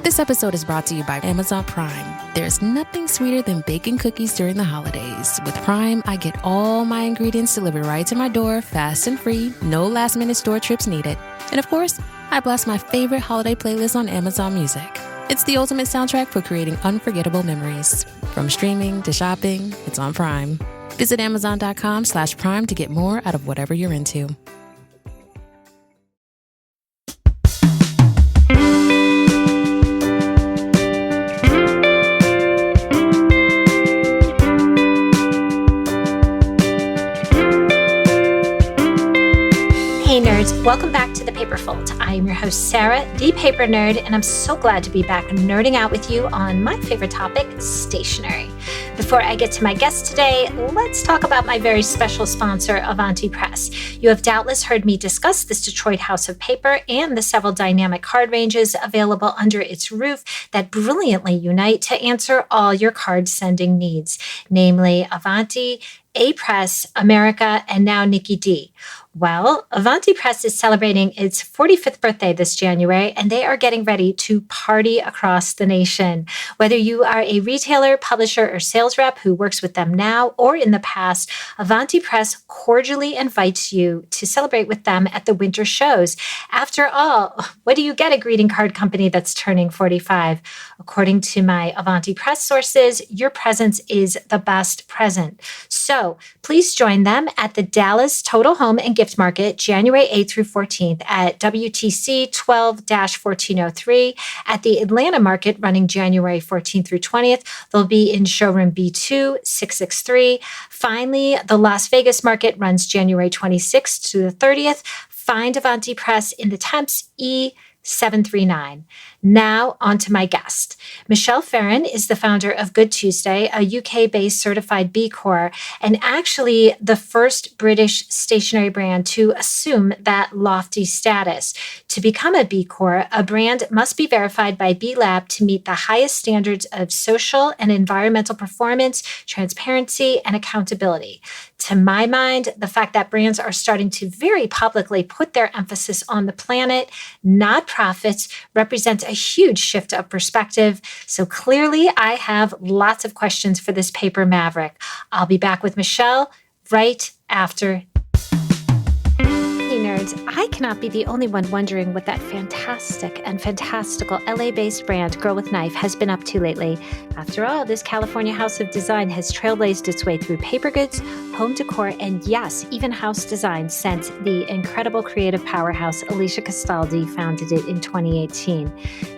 This episode is brought to you by Amazon Prime. There's nothing sweeter than baking cookies during the holidays. With Prime, I get all my ingredients delivered right to my door, fast and free, no last-minute store trips needed. And of course, I blast my favorite holiday playlist on Amazon Music. It's the ultimate soundtrack for creating unforgettable memories. From streaming to shopping, it's on Prime. Visit Amazon.com/Prime to get more out of whatever you're into. Hey nerds, welcome back to The Paper Fold. I am your host Sarah, the paper nerd, and I'm so glad to be back nerding out with you on my favorite topic, stationery. Before I get to my guest today, let's talk about my very special sponsor, Avanti Press. You have doubtless heard me discuss this Detroit house of paper and the several dynamic card ranges available under its roof that brilliantly unite to answer all your card sending needs, namely Avanti, A-Press, America, and now Nikki D. Well, Avanti Press is celebrating its 45th birthday this January, and they are getting ready to party across the nation. Whether you are a retailer, publisher, or sales rep who works with them now or in the past, Avanti Press cordially invites you to celebrate with them at the winter shows. After all, what do you get a greeting card company that's turning 45? According to my Avanti Press sources, your presence is the best present. So please join them at the Dallas Total Home and Gift Market, January 8th through 14th at WTC 12-1403. At the Atlanta Market, running January 14th through 20th, they'll be in showroom B2, 663. Finally, the Las Vegas Market runs January 26th to the 30th. Find Avanti Press in the Temps E739. Now, on to my guest. Michele Ferron is the founder of Good Tuesday, a UK-based certified B Corp, and actually the first British stationery brand to assume that lofty status. To become a B Corp, a brand must be verified by B Lab to meet the highest standards of social and environmental performance, transparency, and accountability. To my mind, the fact that brands are starting to very publicly put their emphasis on the planet, not profits, represents a huge shift of perspective. So clearly, I have lots of questions for this paper maverick. I'll be back with Michele right after. Nerds, I cannot be the only one wondering what that fantastic and fantastical LA-based brand Girl with Knife has been up to lately. After all, this California house of design has trailblazed its way through paper goods, home decor, and yes, even house design since the incredible creative powerhouse Alicia Castaldi founded it in 2018.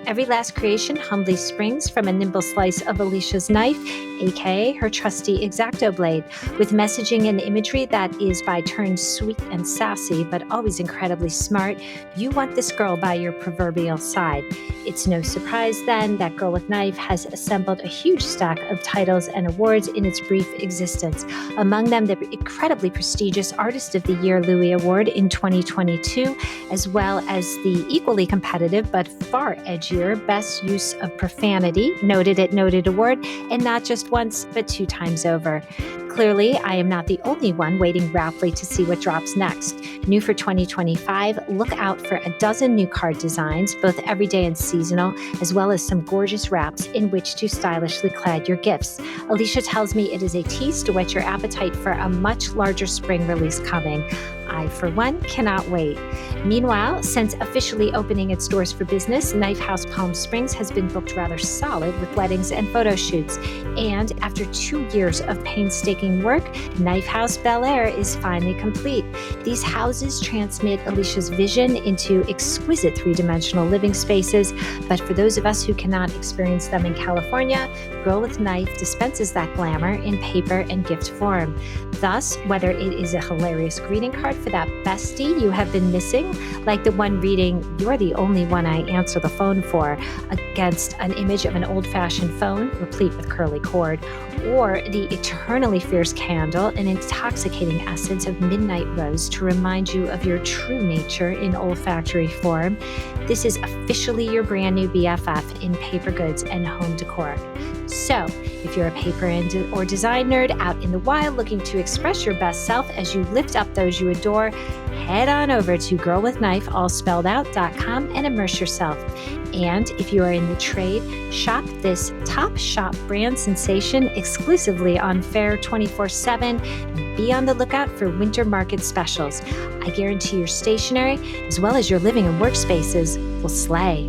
Every last creation humbly springs from a nimble slice of Alicia's knife, aka her trusty X-Acto blade, with messaging and imagery that is by turns sweet and sassy, but always incredibly smart. You want this girl by your proverbial side. It's no surprise then that Girl with Knife has assembled a huge stack of titles and awards in its brief existence. Among them, the incredibly prestigious Artist of the Year Louis Award in 2022, as well as the equally competitive but far edgier Best Use of Profanity, Noted at Noted Award, and not just once, but 2 times over. Clearly, I am not the only one waiting raptly to see what drops next. New for 2025, look out for a dozen new card designs, both everyday and seasonal, as well as some gorgeous wraps in which to stylishly clad your gifts. Alicia tells me it is a tease to whet your appetite for a much larger spring release coming. I, for one, cannot wait. Meanwhile, since officially opening its doors for business, Knife House Palm Springs has been booked rather solid with weddings and photo shoots. And after 2 years of painstaking work, Knife House Bel Air is finally complete. These houses transmit Alicia's vision into exquisite 3-dimensional living spaces, but for those of us who cannot experience them in California, Girl with Knife dispenses that glamour in paper and gift form. Thus, whether it is a hilarious greeting card for that bestie you have been missing, like the one reading, "You're the only one I answer the phone for," against an image of an old-fashioned phone replete with curly cord, or the eternally fierce candle, an intoxicating essence of midnight rose to remind you of your true nature in olfactory form, this is officially your brand new BFF in paper goods and home decor. So, if you're a paper or design nerd out in the wild looking to express your best self as you lift up those you adore, head on over to girlwithknife.com and immerse yourself. And if you are in the trade, shop this top shop brand sensation exclusively on Fair 24/7 and be on the lookout for winter market specials. I guarantee your stationery, as well as your living and workspaces, will slay.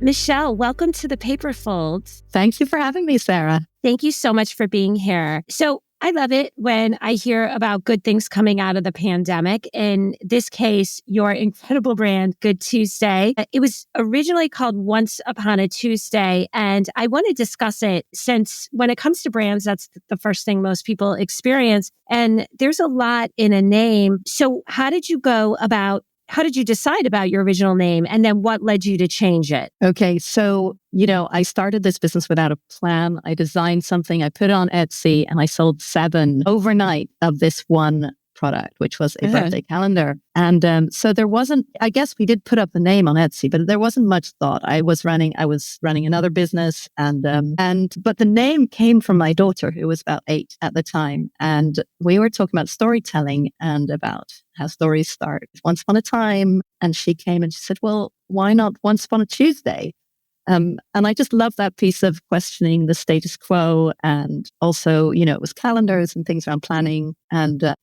Michele, welcome to the Paper Fold. Thank you for having me, Sarah. Thank you so much for being here. So I love it when I hear about good things coming out of the pandemic. In this case, your incredible brand, Good Tuesday. It was originally called Once Upon a Tuesday, and I want to discuss it since when it comes to brands, that's the first thing most people experience. And there's a lot in a name. So how did you decide about your original name, and then what led you to change it? Okay, so, I started this business without a plan. I designed something, I put it on Etsy, and I sold 7 overnight of this one product, which was a birthday calendar. And so there wasn't, I guess we did put up the name on Etsy, but there wasn't much thought. I was running another business, but the name came from my daughter, who was about 8 at the time. And we were talking about storytelling and about how stories start. Once upon a time. And she came and she said, well, why not Once Upon a Tuesday? And I just love that piece of questioning the status quo. And also, it was calendars and things around planning and,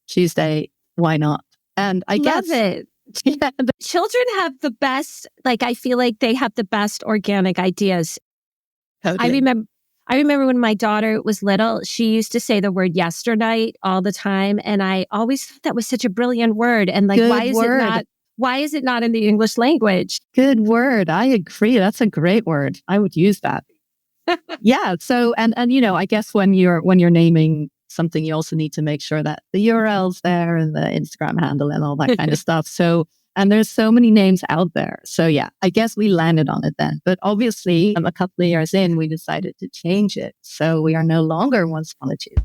Tuesday, why not? And I love guess it. Yeah, children have the best, I feel like they have the best organic ideas. Totally. I remember when my daughter was little, she used to say the word yesternight all the time. And I always thought that was such a brilliant word. And why is it not in the English language? Good word. I agree. That's a great word. I would use that. Yeah. So, and I guess when you're naming something, you also need to make sure that the URL's there and the Instagram handle and all that kind of stuff. So, and there's so many names out there. So yeah, I guess we landed on it then. But obviously, a couple of years in, we decided to change it. So we are no longer Once Upon a Tuesday.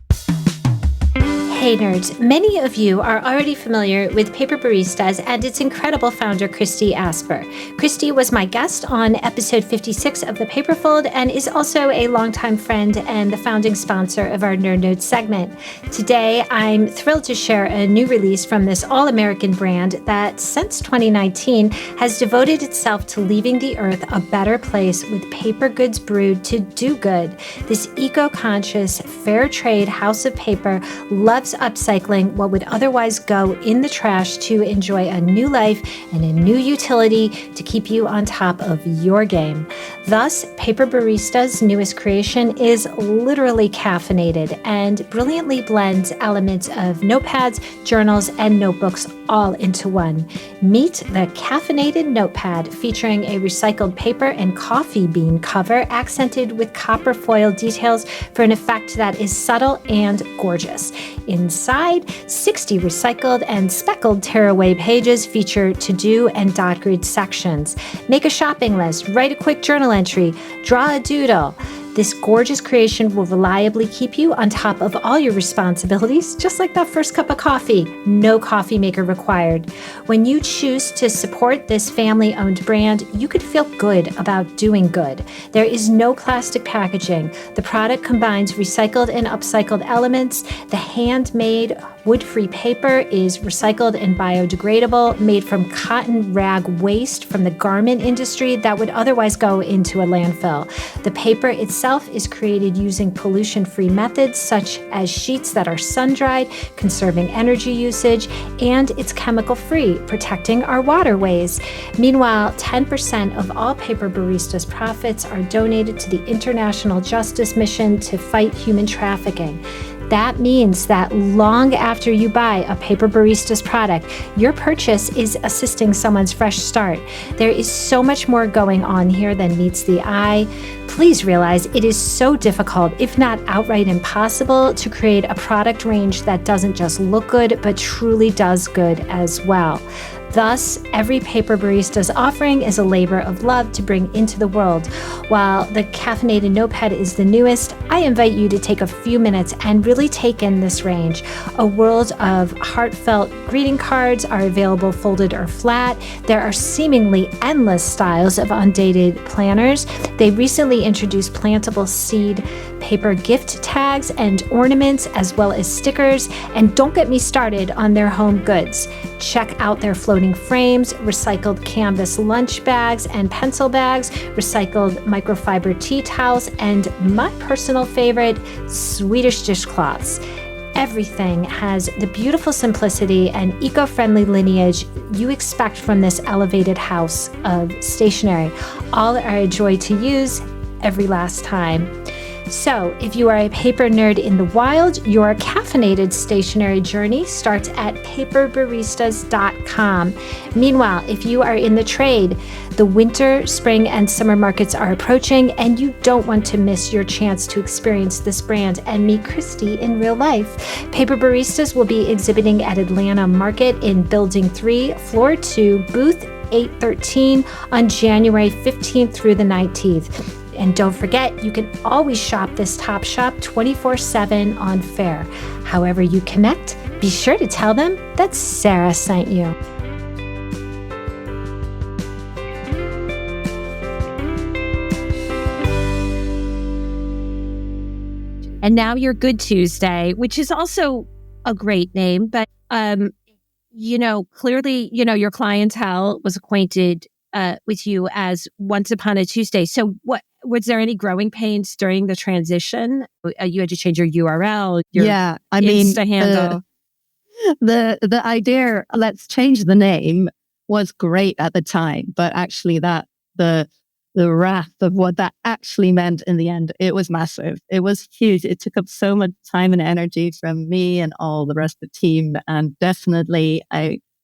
Hey nerds, many of you are already familiar with Paper Baristas and its incredible founder, Christy Asper. Christy was my guest on episode 56 of The Paper Fold and is also a longtime friend and the founding sponsor of our Nerd Notes segment. Today, I'm thrilled to share a new release from this all-American brand that, since 2019, has devoted itself to leaving the earth a better place with paper goods brewed to do good. This eco-conscious, fair trade house of paper loves upcycling what would otherwise go in the trash to enjoy a new life and a new utility to keep you on top of your game. Thus, Paper Barista's newest creation is literally caffeinated and brilliantly blends elements of notepads, journals, and notebooks all into one. Meet the caffeinated notepad featuring a recycled paper and coffee bean cover accented with copper foil details for an effect that is subtle and gorgeous. Inside, 60 recycled and speckled tearaway pages feature to-do and dot grid sections. Make a shopping list, write a quick journal entry, draw a doodle. This gorgeous creation will reliably keep you on top of all your responsibilities, just like that first cup of coffee. No coffee maker required. When you choose to support this family-owned brand, you could feel good about doing good. There is no plastic packaging. The product combines recycled and upcycled elements. The handmade wood-free paper is recycled and biodegradable, made from cotton rag waste from the garment industry that would otherwise go into a landfill. The paper itself is created using pollution-free methods such as sheets that are sun-dried, conserving energy usage, and it's chemical-free, protecting our waterways. Meanwhile, 10% of all Paper Barista's profits are donated to the International Justice Mission to fight human trafficking. That means that long after you buy a Paper Barista's product, your purchase is assisting someone's fresh start. There is so much more going on here than meets the eye. Please realize it is so difficult, if not outright impossible, to create a product range that doesn't just look good, but truly does good as well. Thus, every Paper Barista's offering is a labor of love to bring into the world. While the caffeinated notepad is the newest, I invite you to take a few minutes and really take in this range. A world of heartfelt greeting cards are available folded or flat. There are seemingly endless styles of undated planners. They recently introduced plantable seed paper gift tags and ornaments, as well as stickers. And don't get me started on their home goods. Check out their floating frames, recycled canvas lunch bags and pencil bags, recycled microfiber tea towels, and my personal favorite, Swedish dishcloths. Everything has the beautiful simplicity and eco-friendly lineage you expect from this elevated house of stationery. All are a joy to use every last time. So, if you are a paper nerd in the wild, your caffeinated stationery journey starts at paperbaristas.com. Meanwhile, if you are in the trade, the winter, spring, and summer markets are approaching, and you don't want to miss your chance to experience this brand and meet Christy in real life. Paper Baristas will be exhibiting at Atlanta Market in Building 3, Floor 2, Booth 813 on January 15th through the 19th. And don't forget, you can always shop this top shop 24/7 on Faire. However you connect, be sure to tell them that Sarah sent you. And now you're Good Tuesday, which is also a great name, but clearly, your clientele was acquainted with you as Once Upon a Tuesday. So what was there any growing pains during the transition? You had to change your URL, your Insta handle. The idea, let's change the name, was great at the time, but actually the wrath of what that actually meant in the end, it was massive. It was huge. It took up so much time and energy from me and all the rest of the team. And definitely,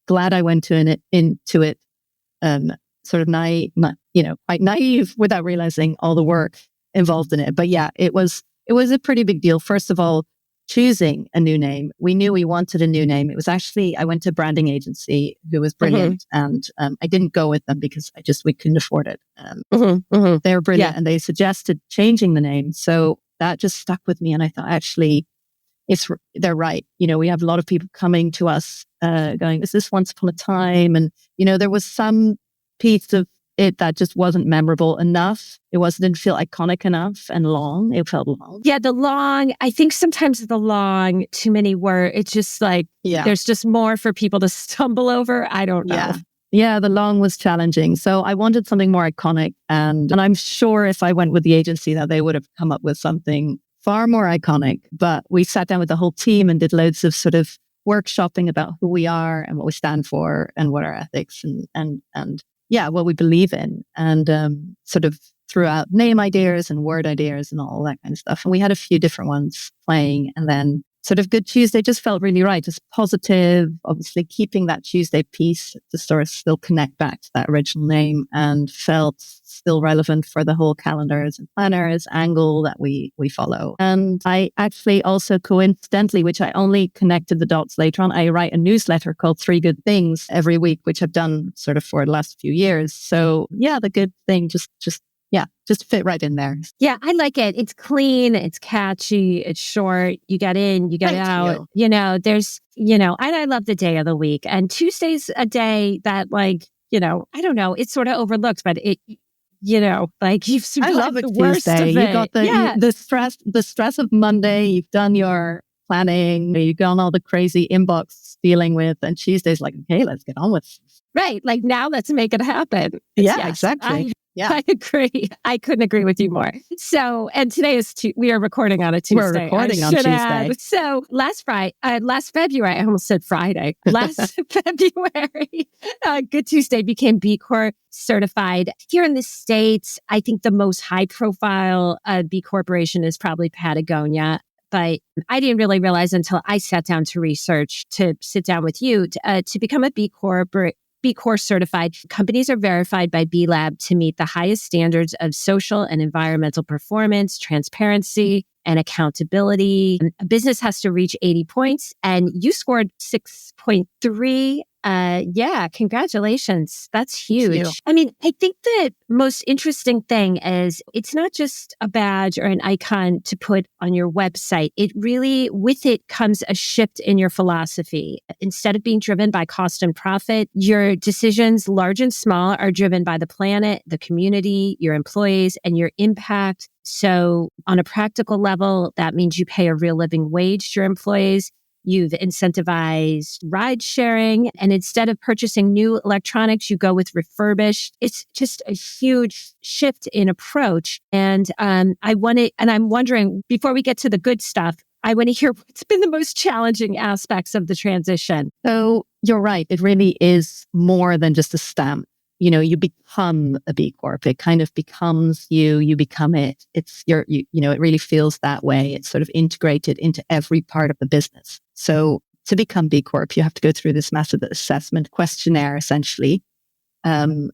glad I went into it sort of quite naive without realizing all the work involved in it. But yeah, it was a pretty big deal. First of all, choosing a new name. We knew we wanted a new name. It was actually, I went to a branding agency who was brilliant, and I didn't go with them because we couldn't afford it. They were brilliant, and they suggested changing the name. So that just stuck with me, and I thought, actually, they're right. We have a lot of people coming to us going, is this Once Upon a Time? And, there was some piece of it that just wasn't memorable enough. Didn't feel iconic enough and long. It felt long. Yeah, I think sometimes the long, too many words, it's just like, there's just more for people to stumble over. I don't know. Yeah, the long was challenging. So I wanted something more iconic. And I'm sure if I went with the agency that they would have come up with something far more iconic. But we sat down with the whole team and did loads of sort of workshopping about who we are and what we stand for and what our ethics and what we believe in, and sort of threw out name ideas and word ideas and all that kind of stuff. And we had a few different ones playing, and then sort of Good Tuesday just felt really right. Just positive, obviously keeping that Tuesday piece to sort of still connect back to that original name, and felt still relevant for the whole calendars and planners angle that we follow. And I actually also coincidentally, which I only connected the dots later on, I write a newsletter called 3 Good Things every week, which I've done sort of for the last few years. So yeah, the good thing just fit right in there. Yeah, I like it. It's clean, it's catchy, it's short. You get in, you get out. There's, and I love the day of the week. And Tuesday's a day that, like, I don't know, it's sort of overlooked, but it, you've survived I love the it worst Tuesday. of it. You got the stress of Monday. You've done your planning. You've done all the crazy inbox dealing with, and Tuesday's like, okay, let's get on with it. Right. Like, now let's make it happen. Yeah, exactly. I agree. I couldn't agree with you more. So, and today is we are recording on a Tuesday. We're recording on Tuesday. So last February, I almost said Friday. Last February, Good Tuesday became B Corp certified. Here in the States, I think the most high profile B Corporation is probably Patagonia. But I didn't really realize until I sat down to research, to sit down with you, to become a B Corp certified. Companies are verified by B Lab to meet the highest standards of social and environmental performance, transparency, and accountability. A business has to reach 80 points, and you scored 6.3 Yeah, congratulations. That's Thank huge. you. I mean, I think the most interesting thing is it's not just a badge or an icon to put on your website. It really, with it comes a shift in your philosophy. Instead of being driven by cost and profit, your decisions, large and small, are driven by the planet, the community, your employees, and your impact. So on a practical level, that means you pay a real living wage to your employees. You've incentivized ride sharing. And instead of purchasing new electronics, you go with refurbished. It's just a huge shift in approach. And I'm wondering, before we get to the good stuff, I want to hear what's been the most challenging aspects of the transition. So you're right. It really is more than just a stamp. You become a B Corp. It kind of becomes you. You become it. It really feels that way. It's sort of integrated into every part of the business. So to become B Corp, you have to go through this massive assessment questionnaire, essentially. There's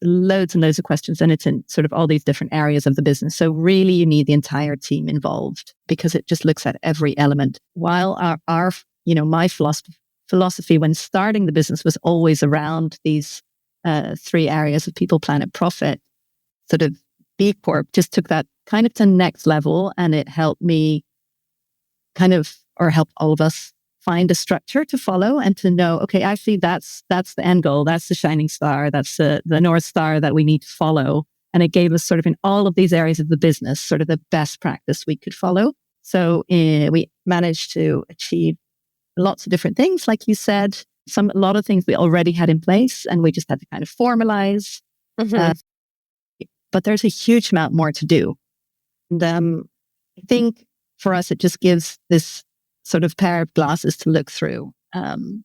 loads and loads of questions, and it's in sort of all these different areas of the business. So really, you need the entire team involved because it just looks at every element. While my philosophy when starting the business was always around these three areas of people, planet, profit, sort of B Corp just took that kind of to the next level, and it helped me help all of us find a structure to follow and to know, okay, actually that's the end goal. That's the shining star. That's the North Star that we need to follow. And it gave us sort of in all of these areas of the business, sort of the best practice we could follow. So we managed to achieve lots of different things, like you said. A lot of things we already had in place, and we just had to kind of formalize. But there's a huge amount more to do. And I think for us, it just gives this sort of pair of glasses to look through in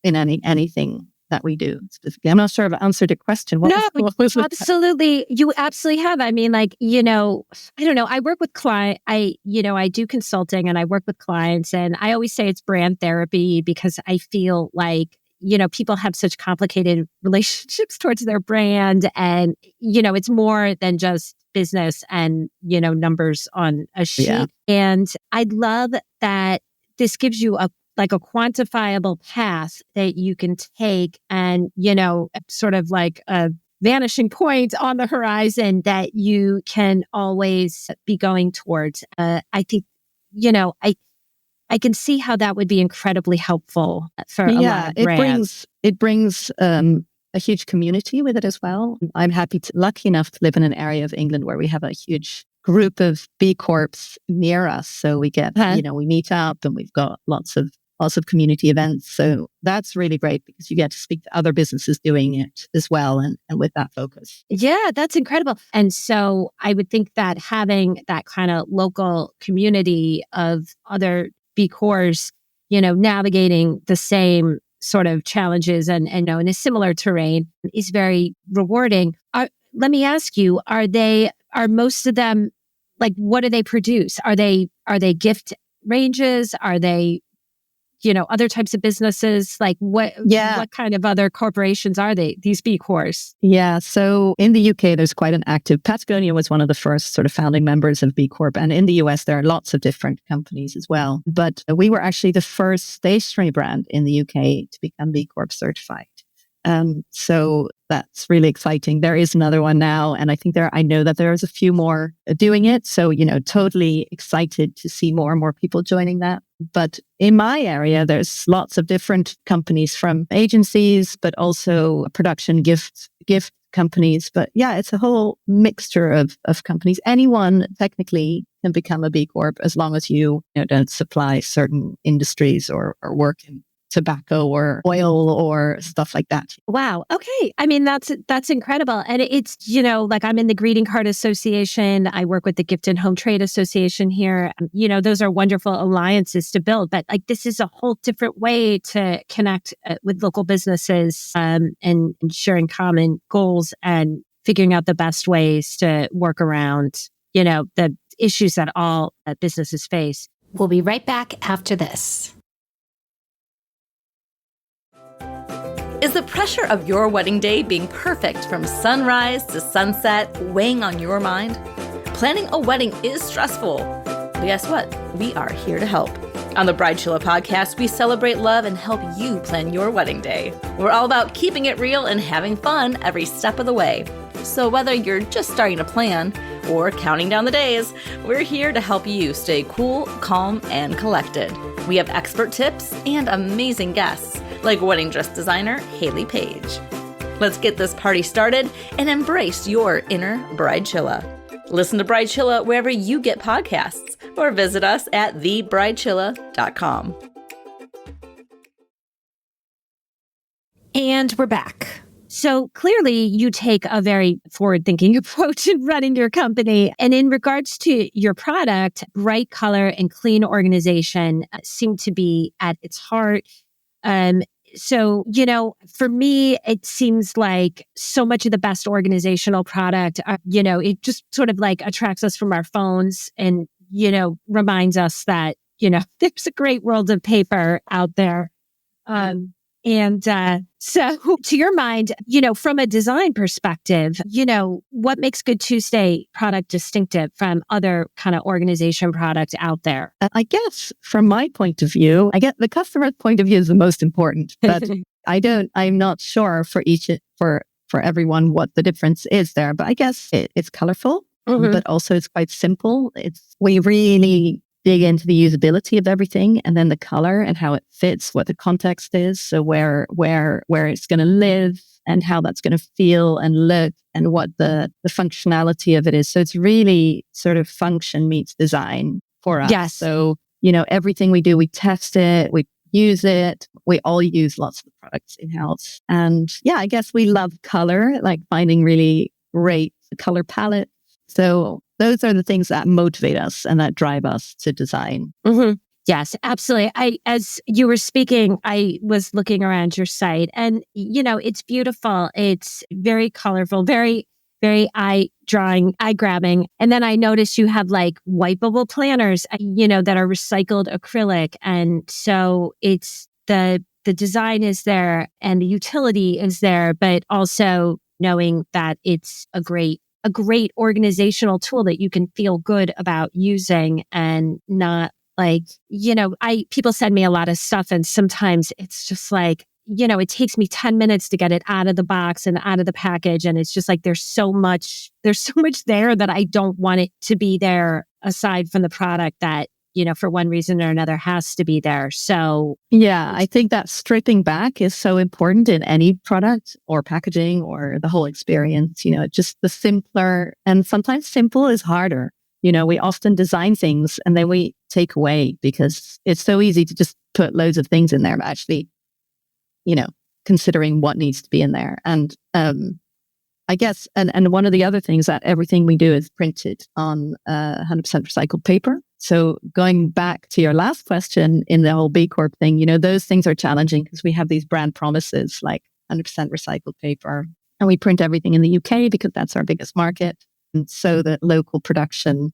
anything that we do specifically. I'm not sure if I answered your question. What was absolutely. You absolutely have. I mean, I don't know. I work with clients. I do consulting and I work with clients, and I always say it's brand therapy because I feel like, people have such complicated relationships towards their brand, and, it's more than just business and, numbers on a sheet. Yeah. And I love that this gives you a quantifiable path that you can take and, sort of like a vanishing point on the horizon that you can always be going towards. I think, I can see how that would be incredibly helpful for a lot of brands. It brings a huge community with it as well. I'm lucky enough to live in an area of England where we have a huge group of B Corps near us. So we get, we meet up and we've got lots of community events. So that's really great because you get to speak to other businesses doing it as well and with that focus. Yeah, that's incredible. And so I would think that having that kind of local community of other B Corps, navigating the same sort of challenges and in a similar terrain is very rewarding. Let me ask you, are most of them, what do they produce? Are they gift ranges? Are they, other types of businesses? What kind of other corporations are these B Corps? Yeah. So in the UK, there's quite an active, Patagonia was one of the first sort of founding members of B Corp. And in the US, there are lots of different companies as well. But we were actually the first stationery brand in the UK to become B Corp certified. So that's really exciting. There is another one now, and I know that there's a few more doing it. So, totally excited to see more and more people joining that. But in my area, there's lots of different companies from agencies, but also production gift companies. But yeah, it's a whole mixture of companies. Anyone technically can become a B Corp as long as you don't supply certain industries or work in tobacco or oil or stuff like that. Wow. Okay. I mean, that's incredible. And it's, I'm in the Greeting Card Association. I work with the Gift and Home Trade Association here. Those are wonderful alliances to build, but this is a whole different way to connect with local businesses and sharing common goals and figuring out the best ways to work around, the issues that all businesses face. We'll be right back after this. Is the pressure of your wedding day being perfect from sunrise to sunset weighing on your mind? Planning a wedding is stressful. But guess what? We are here to help. On the Bridezilla podcast, we celebrate love and help you plan your wedding day. We're all about keeping it real and having fun every step of the way. So whether you're just starting to plan or counting down the days, we're here to help you stay cool, calm, and collected. We have expert tips and amazing guests like wedding dress designer Haley Page. Let's get this party started and embrace your inner Bridezilla. Listen to Bridezilla wherever you get podcasts or visit us at thebridezilla.com. And we're back. So clearly you take a very forward-thinking approach in running your company. And in regards to your product, bright color and clean organization seem to be at its heart. So, for me, it seems like so much of the best organizational product, it just sort of like attracts us from our phones and, reminds us that, there's a great world of paper out there. So to your mind, from a design perspective, what makes Good Tuesday product distinctive from other kind of organization products out there? I guess from my point of view, I get the customer's point of view is the most important, but I'm not sure for everyone what the difference is there, but I guess it's colorful, but also it's quite simple. We really dig into the usability of everything and then the color and how it fits, what the context is. So where it's going to live and how that's going to feel and look and what the functionality of it is. So it's really sort of function meets design for us. Yes. So, everything we do, we test it, we use it. We all use lots of the products in-house. And yeah, I guess we love color, like finding really great color palette. So those are the things that motivate us and that drive us to design. Mm-hmm. Yes, absolutely. As you were speaking, I was looking around your site and, it's beautiful. It's very colorful, very, very eye-grabbing. And then I noticed you have like wipeable planners, that are recycled acrylic. And so it's the design is there and the utility is there, but also knowing that it's a great organizational tool that you can feel good about using and not like, people send me a lot of stuff and sometimes it's just like, it takes me 10 minutes to get it out of the box and out of the package. And it's just like, there's so much there that I don't want it to be there aside from the product that, for one reason or another has to be there. So yeah, I think that stripping back is so important in any product or packaging or the whole experience, just the simpler, and sometimes simple is harder. We often design things and then we take away because it's so easy to just put loads of things in there, but actually, considering what needs to be in there. And I guess, and one of the other things that everything we do is printed on 100% recycled paper. So going back to your last question in the whole B Corp thing, those things are challenging because we have these brand promises like 100% recycled paper and we print everything in the UK because that's our biggest market. And so the local production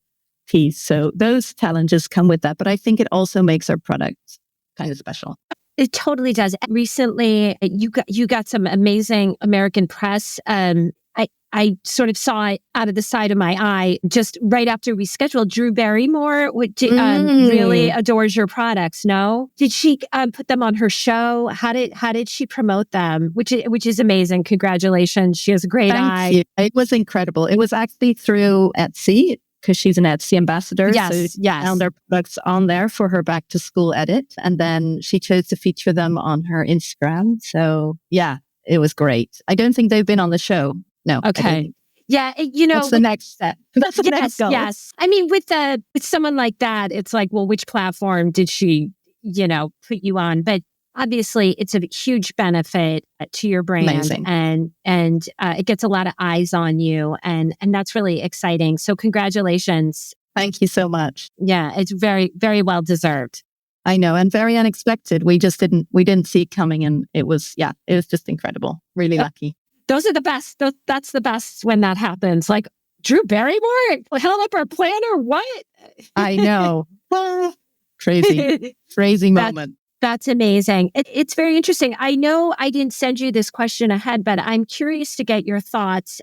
piece. So those challenges come with that. But I think it also makes our product kind of special. It totally does. Recently, you got some amazing American press. I sort of saw it out of the side of my eye just right after we scheduled. Drew Barrymore really adores your products. No, did she put them on her show? How did she promote them? Which is amazing. Congratulations. She has a great eye. Thank you. It was incredible. It was actually through Etsy because she's an Etsy ambassador. Yes, so she found our products on there for her back to school edit, and then she chose to feature them on her Instagram. So yeah, it was great. I don't think they've been on the show. No. Okay. Yeah. What's the next step? That's the next goal. Yes. I mean, with someone like that, it's like, well, which platform did she, put you on? But obviously, it's a huge benefit to your brand. Amazing. And it gets a lot of eyes on you. And that's really exciting. So congratulations. Thank you so much. Yeah. It's very, very well deserved. I know. And very unexpected. We didn't see it coming. And it was just incredible. Really lucky. Those are the best. That's the best when that happens. Like Drew Barrymore held up our planner. What? I know. Crazy moment. That's amazing. It's very interesting. I know I didn't send you this question ahead, but I'm curious to get your thoughts.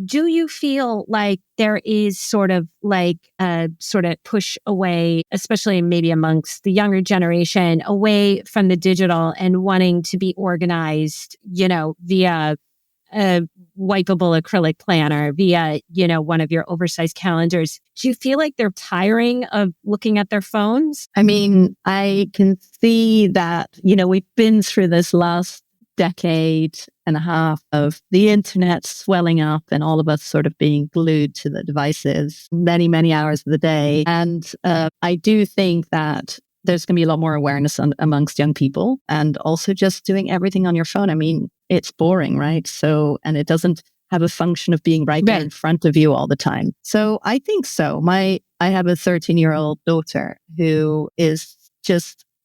Do you feel like there is sort of like a sort of push away, especially maybe amongst the younger generation, away from the digital and wanting to be organized, via a wipeable acrylic planner, via, one of your oversized calendars? Do you feel like they're tiring of looking at their phones? I mean, I can see that, we've been through this last decade and a half of the internet swelling up and all of us sort of being glued to the devices many, many hours of the day. And I do think that there's going to be a lot more awareness amongst young people, and also just doing everything on your phone. I mean, it's boring, right? So, and it doesn't have a function of being right there in front of you all the time. So I think so. I have a 13-year-old daughter who is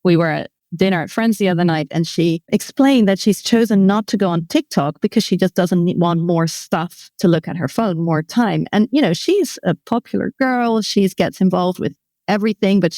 we were at dinner at friends the other night, and she explained that she's chosen not to go on TikTok because she just doesn't want more stuff to look at her phone, more time. And, she's a popular girl. She gets involved with everything, but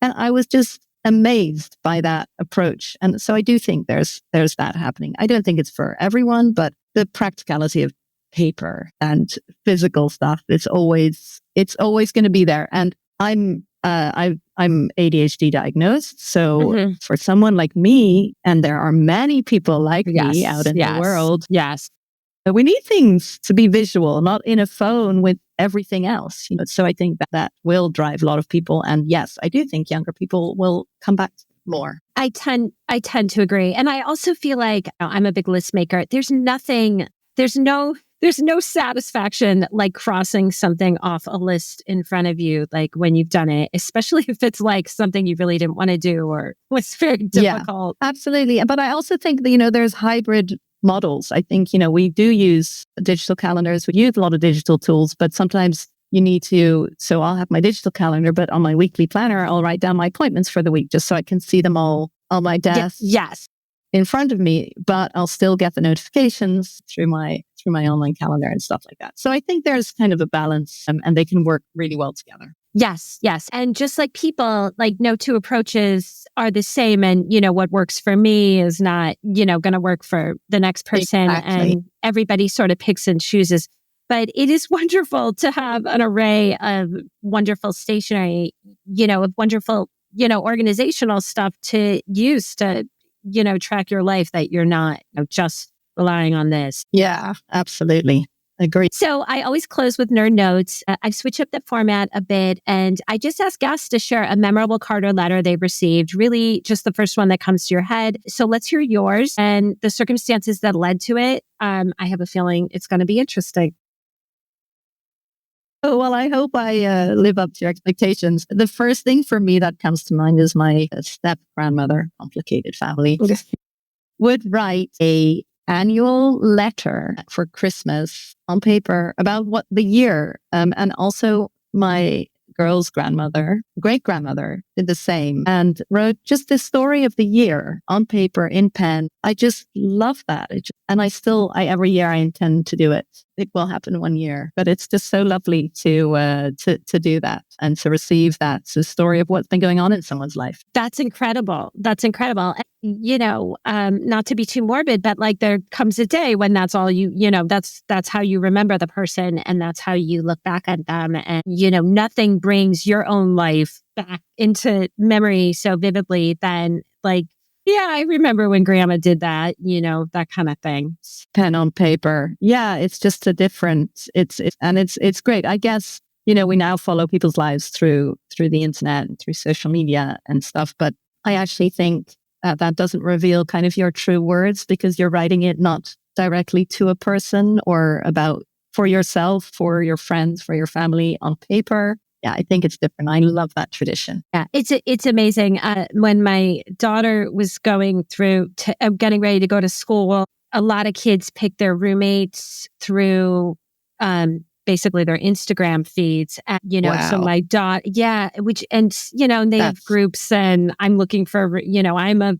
and I was just amazed by that approach. And so I do think there's that happening. I don't think it's for everyone, but the practicality of paper and physical stuff, it's always going to be there. And I'm ADHD diagnosed. So for someone like me, and there are many people like me out in the world. Yes. We need things to be visual, not in a phone with everything else. So I think that will drive a lot of people. And yes, I do think younger people will come back more. I tend to agree. And I also feel like I'm a big list maker. There's no satisfaction like crossing something off a list in front of you, like when you've done it, especially if it's like something you really didn't want to do or was very difficult. Yeah, absolutely. But I also think that, there's hybrid models. I think, we do use digital calendars. We use a lot of digital tools, but sometimes you need to, so I'll have my digital calendar, but on my weekly planner, I'll write down my appointments for the week just so I can see them all on my desk. Yes. In front of me, but I'll still get the notifications through my online calendar and stuff like that. So I think there's kind of a balance, and they can work really well together. Yes. And just like people, like no two approaches are the same. And, what works for me is not, going to work for the next person. Exactly. And everybody sort of picks and chooses. But it is wonderful to have an array of wonderful stationery, of wonderful, organizational stuff to use to, track your life, that you're not just relying on this. Yeah, absolutely. Agree. So I always close with nerd notes. I've switched up the format a bit, and I just ask guests to share a memorable card or letter they've received, really just the first one that comes to your head. So let's hear yours and the circumstances that led to it. I have a feeling it's going to be interesting. Oh, well, I hope I live up to your expectations. The first thing for me that comes to mind is my step-grandmother, complicated family, would write a annual letter for Christmas on paper about what the year, and also my girl's great-grandmother did the same and wrote just the story of the year on paper in pen. I just love that. And every year I intend to do it. It will happen one year, but it's just so lovely to do that and to receive that. It's a story of what's been going on in someone's life. That's incredible. Not to be too morbid, but like there comes a day when that's all that's how you remember the person, and that's how you look back at them. And, nothing brings your own life back into memory so vividly than like, yeah, I remember when grandma did that, that kind of thing. Pen on paper. Yeah, it's just a different, it's great. I guess, we now follow people's lives through the internet and through social media and stuff. But I actually think that doesn't reveal kind of your true words, because you're writing it not directly to a person or for yourself, for your friends, for your family on paper. Yeah, I think it's different. I love that tradition. Yeah, it's amazing. When my daughter was going through getting ready to go to school, a lot of kids pick their roommates through basically their Instagram feeds. Wow. So my daughter, and they have groups, and I'm looking for, I'm a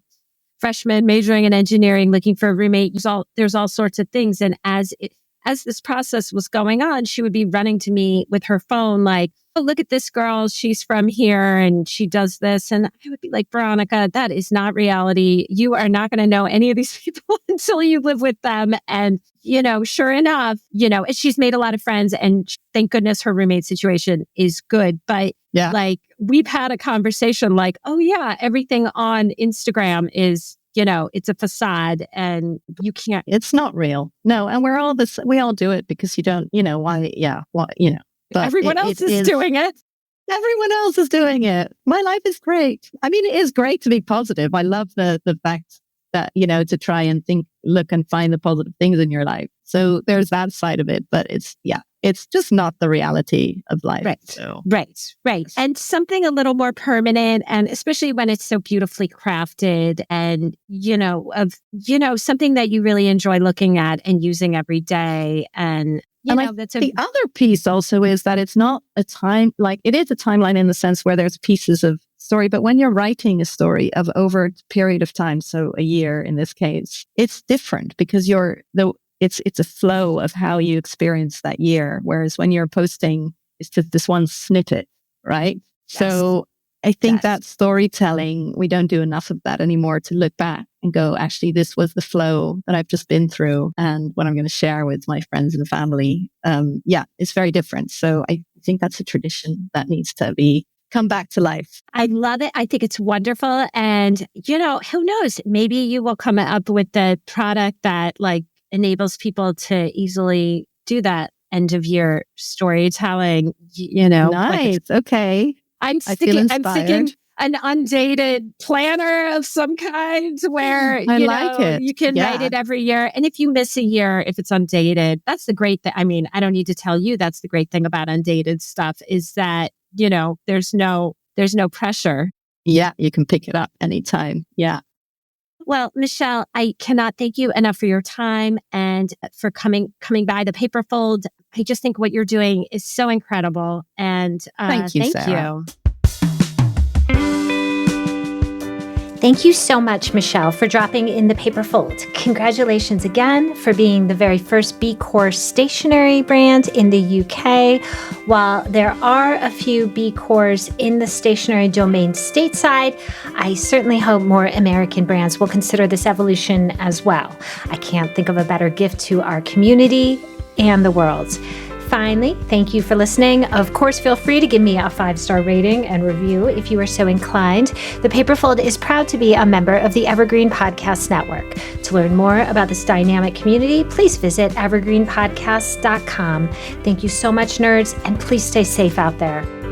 freshman majoring in engineering, looking for a roommate. There's all sorts of things. And as this process was going on, she would be running to me with her phone, like, oh, look at this girl. She's from here and she does this. And I would be like, Veronica, that is not reality. You are not going to know any of these people until you live with them. And, sure enough, and she's made a lot of friends and thank goodness her roommate situation is good. But like we've had a conversation like, oh yeah, everything on Instagram is, it's a facade and you can't. It's not real. No. And we all do it because you don't, why, but everyone else is doing it. Everyone else is doing it. My life is great. I mean, it is great to be positive. I love the fact that, to try and look and find the positive things in your life. So there's that side of it, but it's just not the reality of life. Right. So. Right. And something a little more permanent, and especially when it's so beautifully crafted and, something that you really enjoy looking at and using every day. And the other piece also is that it's not a time, like it is a timeline in the sense where there's pieces of story, but when you're writing a story of over a period of time, so a year in this case, it's different because it's a flow of how you experience that year. Whereas when you're posting, it's just this one snippet, right? Yes. So I think that storytelling, we don't do enough of that anymore to look back and go, actually, this was the flow that I've just been through and what I'm going to share with my friends and family. It's very different. So I think that's a tradition that needs to come back to life. I love it. I think it's wonderful. And, who knows? Maybe you will come up with the product that enables people to easily do that end of year storytelling, Nice. Okay. I'm thinking an undated planner of some kind where you can write it every year. And if you miss a year, if it's undated, that's the great thing. I mean, I don't need to tell you that's the great thing about undated stuff is that, there's no pressure. Yeah, you can pick it up anytime. Yeah. Well, Michele, I cannot thank you enough for your time and for coming by the Paper Fold. I just think what you're doing is so incredible. And thank you, Sarah. Thank you so much, Michele, for dropping in the Paper Fold. Congratulations again for being the very first B Corp stationery brand in the UK. While there are a few B Corps in the stationery domain stateside, I certainly hope more American brands will consider this evolution as well. I can't think of a better gift to our community and the world. Finally, thank you for listening. Of course, feel free to give me a 5-star rating and review if you are so inclined. The Paper Fold is proud to be a member of the Evergreen Podcast Network. To learn more about this dynamic community, please visit evergreenpodcasts.com. Thank you so much, nerds, and please stay safe out there.